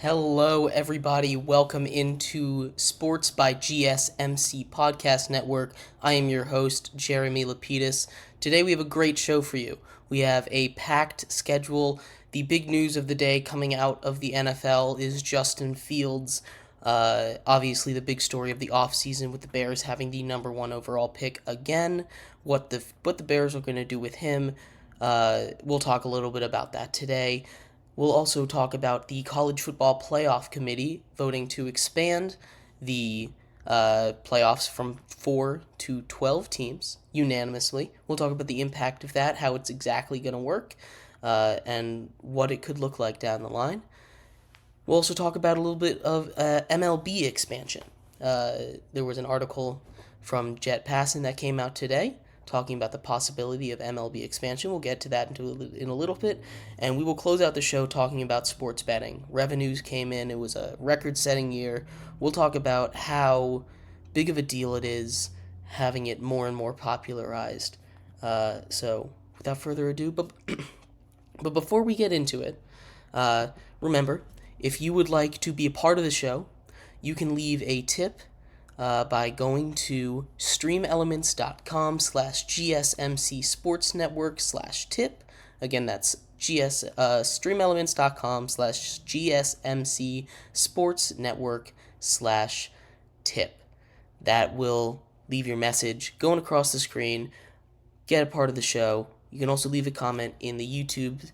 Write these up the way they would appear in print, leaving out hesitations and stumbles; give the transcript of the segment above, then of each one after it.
Hello, everybody. Welcome into Sports by GSMC Podcast Network. I am your host, Jeremy Lapidus. Today we have a great show for you. We have a packed schedule. The big news of the day coming out of the NFL is Justin Fields. Obviously, the big story of the offseason with the Bears having the number one overall pick again. What the Bears are going to do with him. We'll talk a little bit about that today. We'll also talk about the College Football Playoff Committee voting to expand the playoffs from 4 to 12 teams unanimously. We'll talk about the impact of that, how it's exactly going to work, and what it could look like down the line. We'll also talk about a little bit of MLB expansion. There was an article from Jet Passon that came out today talking about the possibility of MLB expansion. We'll get to that in a little bit. And we will close out the show talking about sports betting. Revenues came in. It was a record-setting year. We'll talk about how big of a deal it is having it more and more popularized. So without further ado, but before we get into it, remember, if you would like to be a part of the show, you can leave a tip by going to streamelements.com/GSMCsportsnetwork/tip. Again, that's streamelements.com/GSMCsportsnetwork/tip. That will leave your message going across the screen, get a part of the show. You can also leave a comment in the YouTube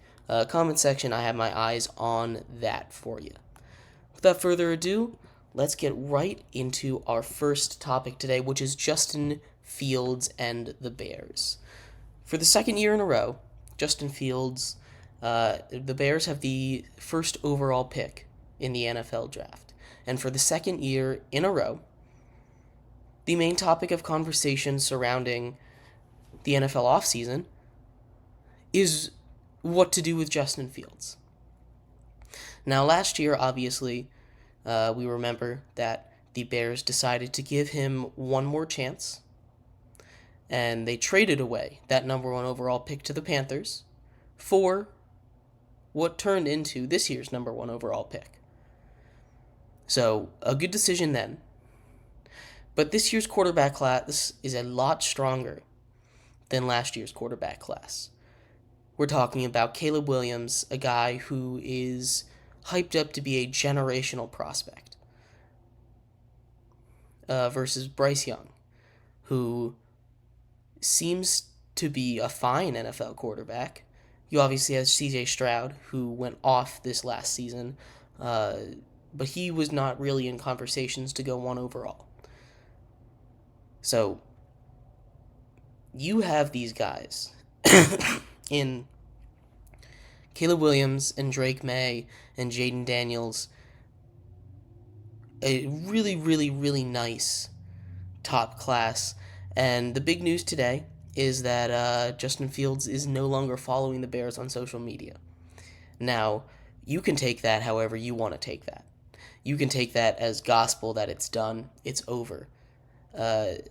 comment section. I have my eyes on that for you. Without further ado, let's get right into our first topic today, which is Justin Fields and the Bears. For the second year in a row, Justin Fields, the Bears have the first overall pick in the NFL draft. And for the second year in a row, the main topic of conversation surrounding the NFL offseason is what to do with Justin Fields. Now, last year, obviously, we remember that the Bears decided to give him one more chance, and they traded away that number one overall pick to the Panthers for what turned into this year's number one overall pick. So, a good decision then. But this year's quarterback class is a lot stronger than last year's quarterback class. We're talking about Caleb Williams, a guy who is hyped up to be a generational prospect, versus Bryce Young, who seems to be a fine NFL quarterback. You obviously have C.J. Stroud, who went off this last season, but he was not really in conversations to go one overall. So, you have these guys in Caleb Williams and Drake May and Jaden Daniels, a really, really, really nice top class. And the big news today is that Justin Fields is no longer following the Bears on social media. Now, you can take that however you want to take that. You can take that as gospel that it's done, it's over, that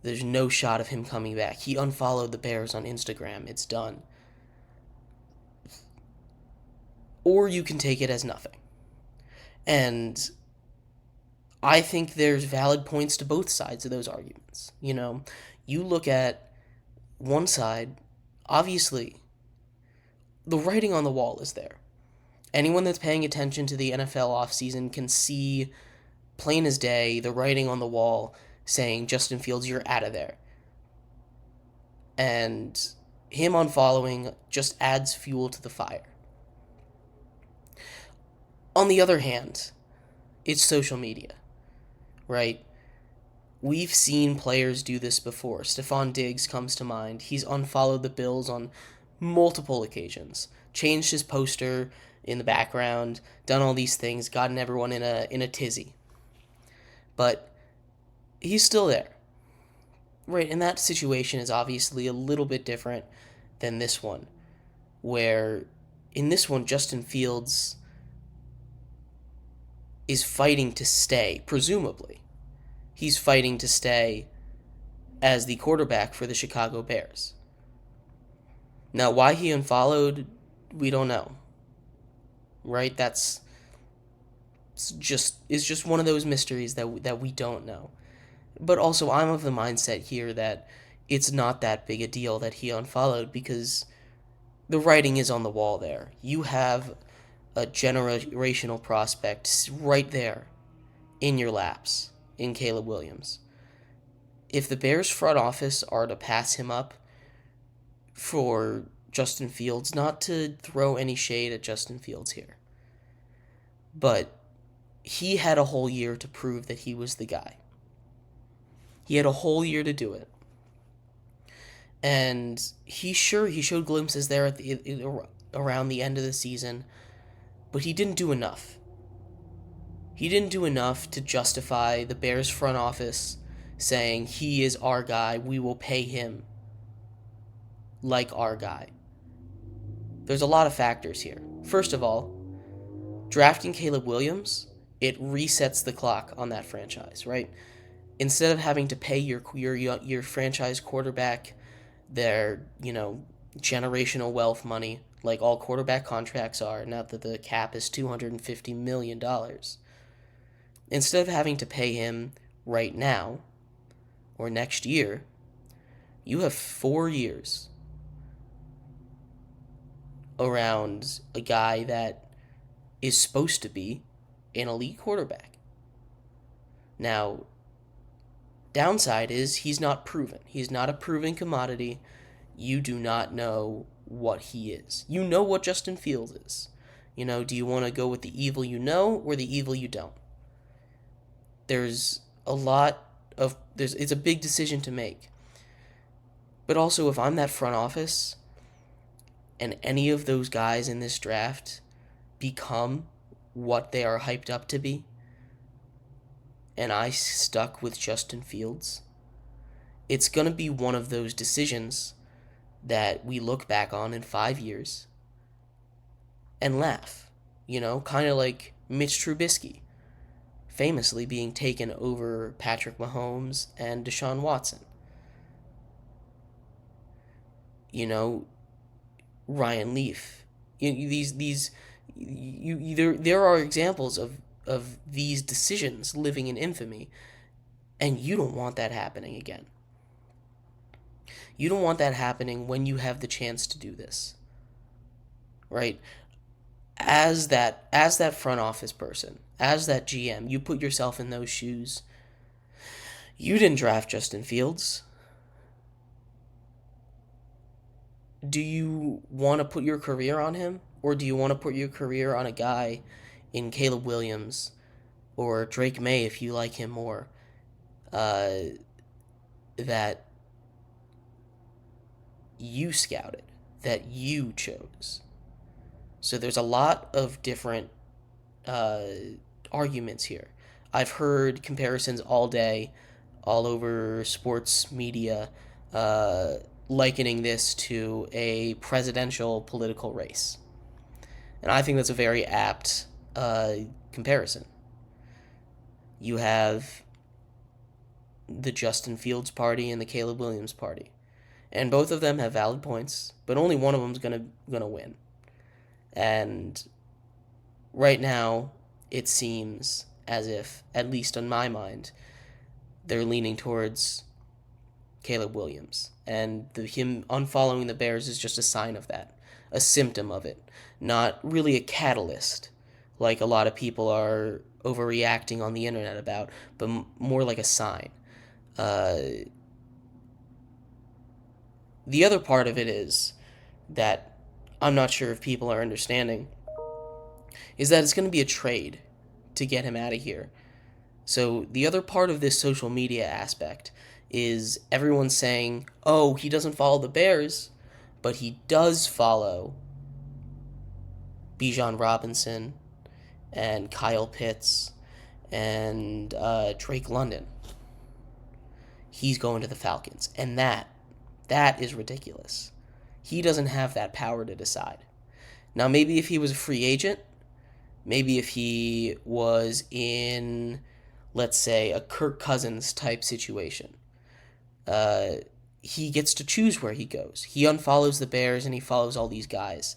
there's no shot of him coming back. He unfollowed the Bears on Instagram, it's done. Or you can take it as nothing. And I think there's valid points to both sides of those arguments. You know, you look at one side, obviously, the writing on the wall is there. Anyone that's paying attention to the NFL offseason can see, plain as day, the writing on the wall saying, Justin Fields, you're out of there. And him unfollowing just adds fuel to the fire. On the other hand, it's social media, right? We've seen players do this before. Stephon Diggs comes to mind. He's unfollowed the Bills on multiple occasions, changed his poster in the background, done all these things, gotten everyone in a tizzy. But he's still there, right? And that situation is obviously a little bit different than this one, where in this one, Justin Fields is fighting to stay, presumably. He's fighting to stay as the quarterback for the Chicago Bears. Now, why he unfollowed, we don't know. right? It's just one of those mysteries that we don't know. But also, I'm of the mindset here that it's not that big a deal that he unfollowed, because the writing is on the wall there. You have a generational prospect right there in your laps in Caleb Williams. If the Bears front office are to pass him up for Justin Fields, not to throw any shade at Justin Fields here, but he had a whole year to prove that he was the guy. He had a whole year to do it. And he showed glimpses there around the end of the season, but he didn't do enough. He didn't do enough to justify the Bears front office saying he is our guy, we will pay him like our guy. There's a lot of factors here. First of all, drafting Caleb Williams, it resets the clock on that franchise, right? Instead of having to pay your franchise quarterback their, generational wealth money, like all quarterback contracts are, now that the cap is $250 million. Instead of having to pay him right now or next year, you have 4 years around a guy that is supposed to be an elite quarterback. Now, downside is he's not proven. He's not a proven commodity. You do not know what he is. You know what Justin Fields is. Do you want to go with the evil you know or the evil you don't? It's a big decision to make. But also, if I'm that front office and any of those guys in this draft become what they are hyped up to be, and I stuck with Justin Fields, it's going to be one of those decisions that we look back on in 5 years and laugh. Kind of like Mitch Trubisky famously being taken over Patrick Mahomes and Deshaun Watson. Ryan Leaf. There are examples of these decisions living in infamy, and you don't want that happening again. You don't want that happening when you have the chance to do this, right? As that front office person, as that GM, you put yourself in those shoes. You didn't draft Justin Fields. Do you want to put your career on him? Or do you want to put your career on a guy in Caleb Williams or Drake May, if you like him more, that you scouted, that you chose? So there's a lot of different arguments here. I've heard comparisons all day, all over sports media, likening this to a presidential political race. And I think that's a very apt comparison. You have the Justin Fields party and the Caleb Williams party. And both of them have valid points, but only one of them's gonna win. And right now, it seems as if, at least in my mind, they're leaning towards Caleb Williams. And him unfollowing the Bears is just a sign of that, a symptom of it, not really a catalyst, like a lot of people are overreacting on the internet about, but more like a sign. The other part of it is that I'm not sure if people are understanding, is that it's going to be a trade to get him out of here. So the other part of this social media aspect is everyone saying, oh, he doesn't follow the Bears, but he does follow Bijan Robinson and Kyle Pitts and Drake London. He's going to the Falcons. And that is ridiculous. He doesn't have that power to decide. Now, maybe if he was a free agent, maybe if he was in, let's say, a Kirk Cousins type situation, he gets to choose where he goes. He unfollows the Bears and he follows all these guys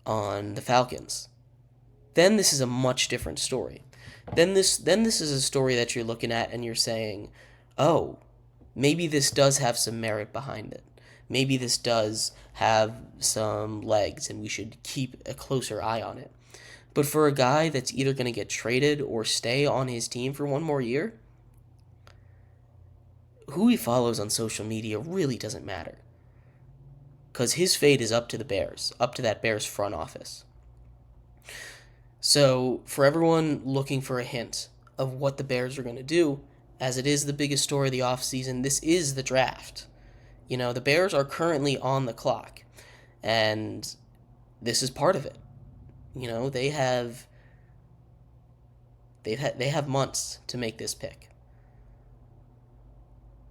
on the Falcons. then this is a much different story. Then this is a story that you're looking at and you're saying, oh, maybe this does have some merit behind it. Maybe this does have some legs and we should keep a closer eye on it. But for a guy that's either going to get traded or stay on his team for one more year, who he follows on social media really doesn't matter. Because his fate is up to the Bears, up to that Bears front office. So, for everyone looking for a hint of what the Bears are going to do, as it is the biggest story of the offseason, this is the draft. You know, the Bears are currently on the clock, and this is part of it. You know, they have months to make this pick.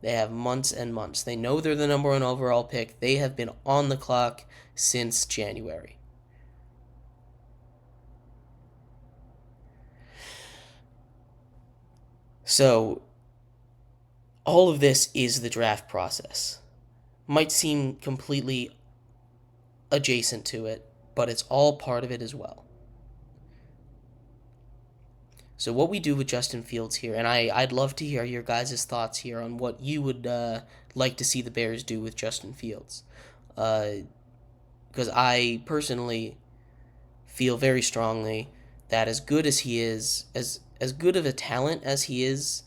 They have months and months. They know they're the number 1 overall pick. They have been on the clock since January. So, all of this is the draft process. Might seem completely adjacent to it, but it's all part of it as well. So what we do with Justin Fields here, and I'd love to hear your guys' thoughts here on what you would like to see the Bears do with Justin Fields. Because I personally feel very strongly that as good as he is, as good of a talent as he is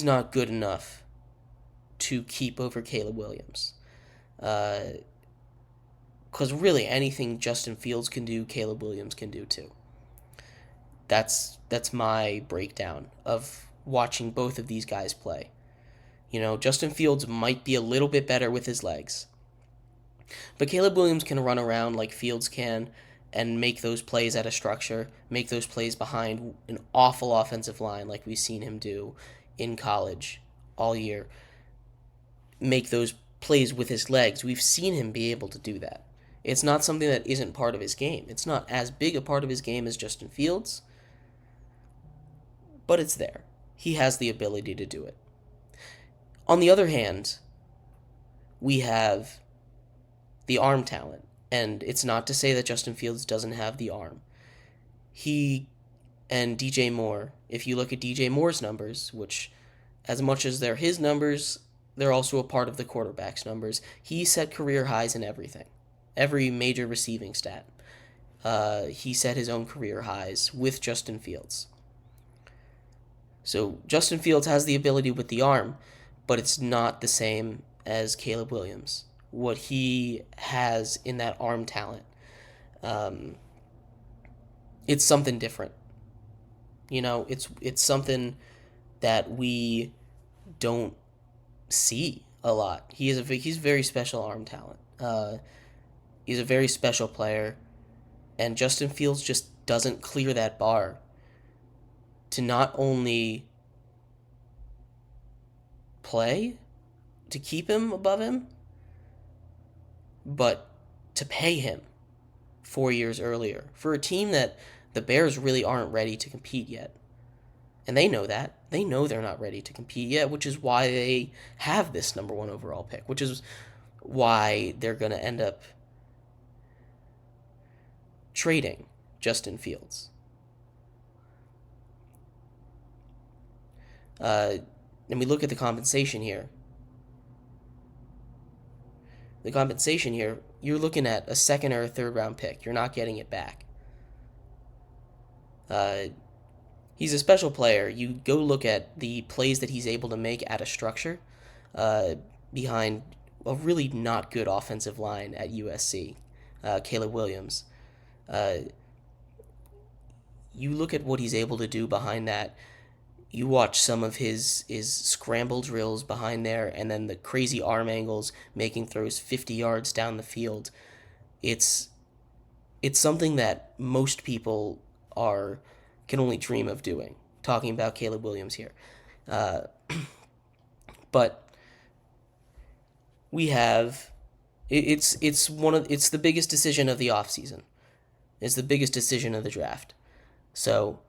not good enough to keep over Caleb Williams. Because really anything Justin Fields can do, Caleb Williams can do too. That's my breakdown of watching both of these guys play. You know, Justin Fields might be a little bit better with his legs, but Caleb Williams can run around like Fields can and make those plays at a structure, make those plays behind an awful offensive line like we've seen him do in college all year. Make those plays with his legs. We've seen him be able to do that. It's not something that isn't part of his game. It's not as big a part of his game as Justin Fields, but it's there. He has the ability to do it. On the other hand, we have the arm talent, and it's not to say that Justin Fields doesn't have the arm. He and DJ Moore, if you look at DJ Moore's numbers, which as much as they're his numbers, they're also a part of the quarterback's numbers, he set career highs in everything. Every major receiving stat. He set his own career highs with Justin Fields. So Justin Fields has the ability with the arm, but it's not the same as Caleb Williams. What he has in that arm talent, it's something different. You know, it's something that we don't see a lot. He's a very special arm talent. He's a very special player, and Justin Fields just doesn't clear that bar to not only play, to keep him above him, but to pay him 4 years earlier for a team that the Bears really aren't ready to compete yet. And they know that. They know they're not ready to compete yet, which is why they have this number 1 overall pick, which is why they're going to end up trading Justin Fields. And we look at the compensation here. The compensation here, you're looking at a 2nd or a 3rd round pick. You're not getting it back. He's a special player. You go look at the plays that he's able to make at a structure behind a really not good offensive line at USC, Caleb Williams. You look at what he's able to do behind that. You watch some of his scramble drills behind there, and then the crazy arm angles, making throws 50 yards down the field. It's something that most people can only dream of doing. Talking about Caleb Williams here, but we have it's the biggest decision of the offseason. It's the biggest decision of the draft. So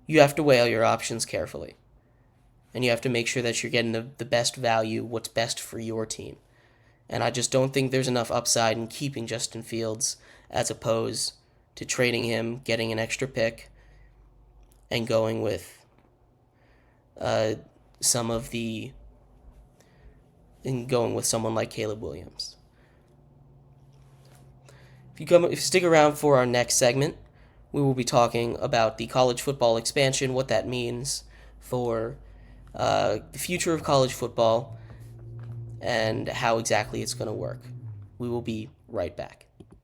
you have to weigh all your options carefully. And you have to make sure that you're getting the best value, what's best for your team. And I just don't think there's enough upside in keeping Justin Fields as opposed to trading him, getting an extra pick, and going with someone like Caleb Williams. If you stick around for our next segment, we will be talking about the college football expansion, what that means for the future of college football, and how exactly it's going to work. We will be right back.